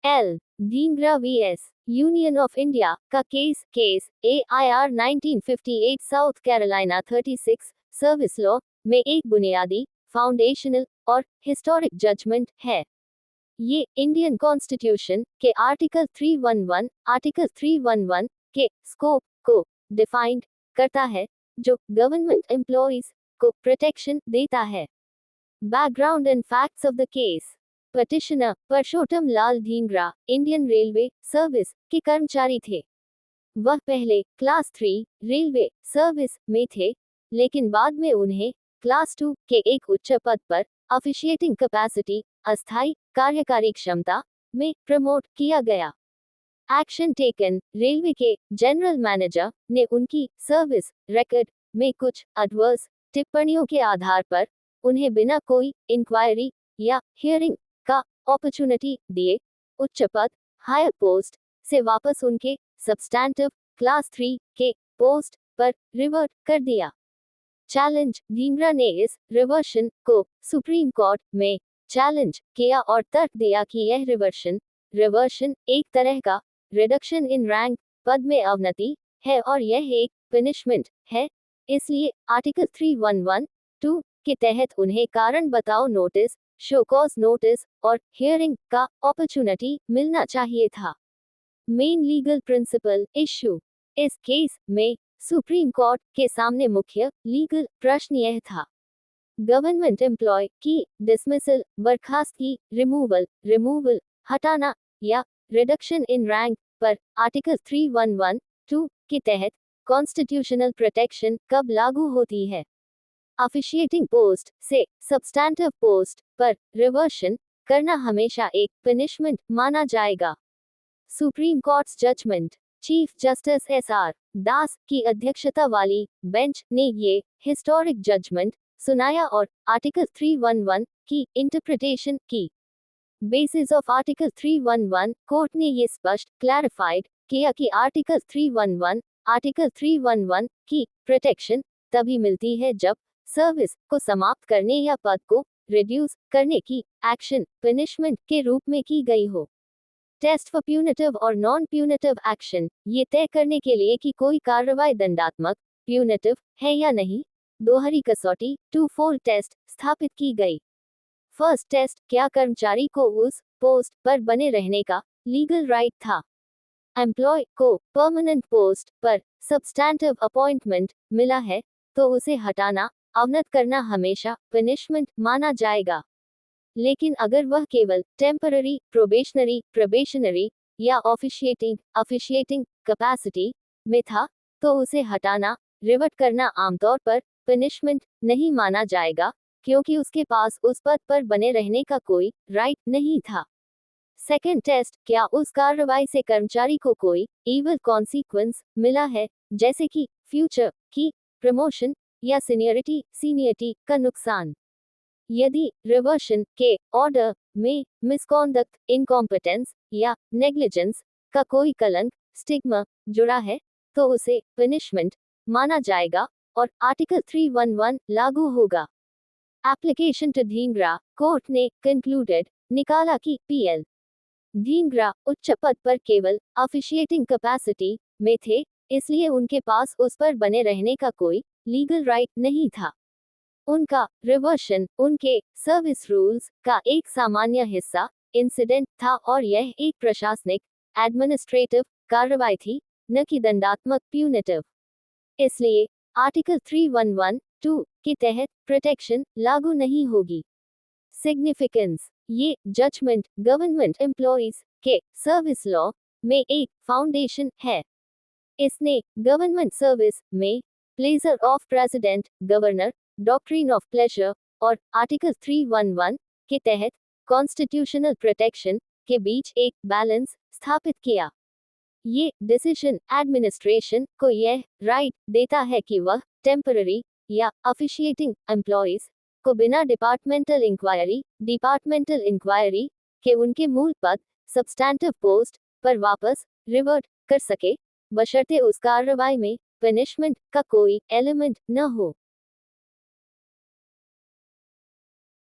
L Dhingra V S union of India का case AIR 1958 South Carolina 36 service law में एक बुनियादी, फाउंडेशनल और हिस्टोरिक जजमेंट है। ये इंडियन कॉन्स्टिट्यूशन के आर्टिकल 311 के स्कोप को डिफाइंड करता है, जो गवर्नमेंट एम्प्लॉइज को प्रोटेक्शन देता है। Background and facts of the case. Petitioner Parshottam Lal Dhingra Indian railway service के कर्मचारी थे। वह पहले क्लास 3 रेलवे सर्विस में थे, लेकिन बाद में उन्हें क्लास 2 के एक उच्च पद पर ऑफिशिएटिंग कैपेसिटी अस्थायी कार्यकारी क्षमता में प्रमोट किया गया। Action taken. रेलवे के जनरल मैनेजर ने उनकी सर्विस रिकॉर्ड में कुछ एडवर्स टिप्पणियों के आधार पर उन्हें बिना कोई इंक्वायरी या हियरिंग का अपॉर्चुनिटी दिए उच्च पद हायर पोस्ट से वापस उनके सब्सटैंटिव क्लास 3 के पोस्ट पर रिवर्ट कर दिया। चैलेंज। ढींगरा ने इस रिवर्शन को सुप्रीम कोर्ट में चैलेंज किया और तर्क दिया कि यह रिवर्शन एक तरह का रिडक्शन इन रैंक, पद में अवनति है और यह एक पनिशमेंट है। इसलिए आर्टिकल 311(2) के तहत उन्हें कारण बताओ नोटिस, शो कॉज नोटिस और हियरिंग का अपॉर्चुनिटी मिलना चाहिए था। Main legal principle issue. इस केस में सुप्रीम कोर्ट के सामने मुख्य लीगल प्रश्न यह था: गवर्नमेंट एम्प्लॉय की डिसमिसल, बर्खास्तगी, रिमूवल, हटाना या रिडक्शन इन रैंक पर आर्टिकल 311(2) के तहत कॉन्स्टिट्यूशनल प्रोटेक्शन कब लागू होती है? ऑफिशिएटिंग पोस्ट से सब्सटैंटिव पोस्ट पर रिवर्शन करना हमेशा एक पनिशमेंट माना जाएगा। Supreme Court's judgment. Chief justice SR दास की अध्यक्षता वाली बेंच ने ये हिस्टोरिक जजमेंट सुनाया और आर्टिकल 311 की इंटरप्रिटेशन की। बेसिस ऑफ आर्टिकल 311, कोर्ट ने ये स्पष्ट क्लैरिफाइड किया कि आर्टिकल 311 की प्रोटेक्शन तभी मिलती है जब सर्विस को समाप्त करने या पद को रिड्यूस करने की एक्शन पनिशमेंट के रूप में की गई हो। टेस्ट फॉर प्यूनिटिव और नॉन प्यूनिटिव एक्शन। ये तय करने के लिए कि कोई कार्रवाई दंडात्मक प्यूनिटिव है या नहीं, दोहरी कसौटी 2-4 टेस्ट स्थापित की गई। फर्स्ट टेस्ट, क्या कर्मचारी को उस पोस्ट पर बने रहने का लीगल राइट था? एम्प्लॉय को परमानेंट पोस्ट पर सब्सटैंटिव अपॉइंटमेंट मिला है तो उसे हटाना, अवनत करना हमेशा पनिशमेंट माना जाएगा। लेकिन अगर वह केवल टेम्पररी, प्रोबेशनरी या ऑफिशिएटिंग कैपेसिटी में था तो उसे हटाना, रिवर्ट करना आमतौर पर पनिशमेंट नहीं माना जाएगा, क्योंकि उसके पास उस पद पर बने रहने का कोई राइट नहीं था। सेकेंड टेस्ट, क्या उस कार्रवाई से कर्मचारी को कोई इविल कॉन्सिक्वेंस मिला है, जैसे कि फ्यूचर की प्रमोशन या सीनियरिटी का नुकसान। यदि रिवर्शन के ऑर्डर में मिसकॉन्डक्ट, इनकॉम्पिटेंस या नेग्लिजेंस का कोई कलंक, स्टिग्मा जुड़ा है तो उसे पनिशमेंट माना जाएगा और आर्टिकल 311 लागू होगा। Application to Dhingra. कोर्ट ने कंक्लूडेड निकाला कि PL ढींगरा उच्च पद पर केवल ऑफिशिएटिंग कैपेसिटी में थे, इसलिए उनके पास उस पर बने रहने का कोई लीगल राइट नहीं था। उनका रिवर्शन उनके सर्विस रूल्स का एक सामान्य हिस्सा इंसिडेंट था और यह एक प्रशासनिक एडमिनिस्ट्रेटिव कार्रवाई थी, न कि दंडात्मक प्यूनिटिव। इसलिए आर्टिकल 311(2) के तहत प्रोटेक्शन लागू नहीं होगी। सिग्निफिकेंस। ये जजमेंट गवर्नमेंट एम्प्लॉइज के सर्विस लॉ में एक फाउंडेशन है। इसने गवर्नमेंट सर्विस में pleasure of president governor, doctrine of pleasure और आर्टिकल 311 के तहत कॉन्स्टिट्यूशनल प्रोटेक्शन के बीच एक बैलेंस स्थापित किया। ये डिसीजन एडमिनिस्ट्रेशन को यह राइट देता है कि वह टेम्पररी या ऑफिशिएटिंग एम्प्लॉइज को बिना डिपार्टमेंटल इंक्वायरी के उनके मूल पद, सब्सटैंटिव पोस्ट पर वापस रिवर्ट कर सके, बशर्ते उस कार्रवाई में पनिशमेंट का कोई एलिमेंट न हो।